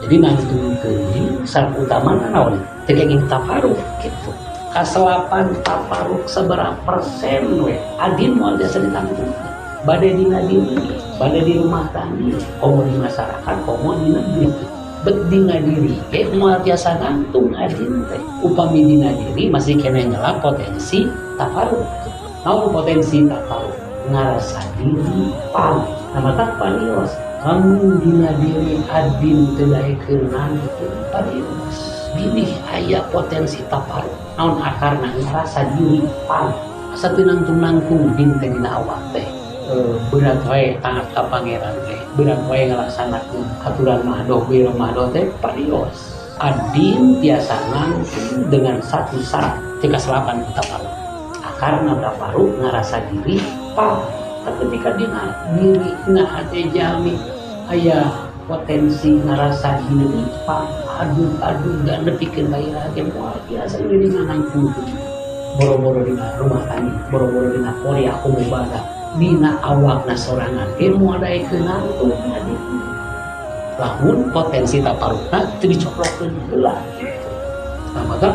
Jadi nangtungkeun syarat utama naon teu kenging tafaruk gitu. Kaselapan tafaruk seberapa persen we adin moal biasa ditanggung bade dina diri bade di rumah tangga komo di masyarakat komo di negeri bet dina diri ge moal biasa ngantung adin teh upami dina diri masih kena nyela potensi tafaruk. Naon potensi tafaruk ngarasa diri pang nama tak parios lamun dina diri adin teu daekeun nangtung parios diri aya potensi tafaruk naon akarna ngarasa diri pang asa teu nangtung-nangtung dinten dina awak teh berat wae taat ka pangeran teh berat wae ngalaksanakeun aturan mahdoh biro mahdoh teh parios adin tiasa nangtung dengan satu syarat jika selapan tafaruk akarna tafaruk ngarasa diri pang ketika dina diri na hate jami aya potensi ngarasa diri pang aduh dan nepikeun bae lagi moal biasa diri nangtung boro-boro dina rumah tangga boro-boro dina pori aku mubaga dina awakna sorangan ge moal daekeun nangtung adit lamun potensi taparukna teu dicoplokeun heula maka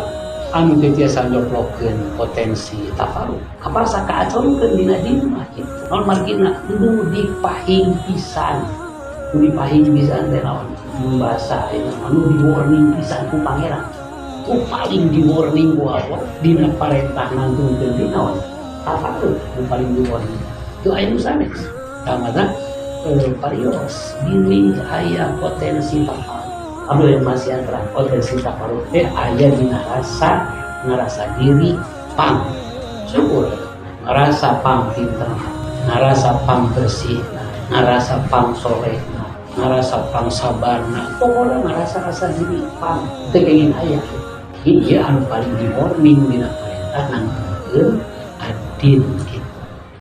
anu teu tiasa nyoplokeun potensi tafaruk kapal sakaacorkeun dina diri mah kitu naon margina nu dipahing pisan nu dipahing pisan teh naon bahasa anu di warning pisan ku pangeran ku paling di warning ku Allah dina parentah nangtungkeun di naon tafaruk nu paling di warning teu aya nu sanes kamana parios diri aya potensi tafaruk anu yang masih antara potensi tafaruk teh aya dina ngarasa diri pang syukur ngarasa pang pinter ngarasa pang bersih ngarasa pang soleh ngarasa pang sabarna pokoknya ngarasa diri pang teu kenging aya ieu anu paling di warning dina parentah nangtungkeun adin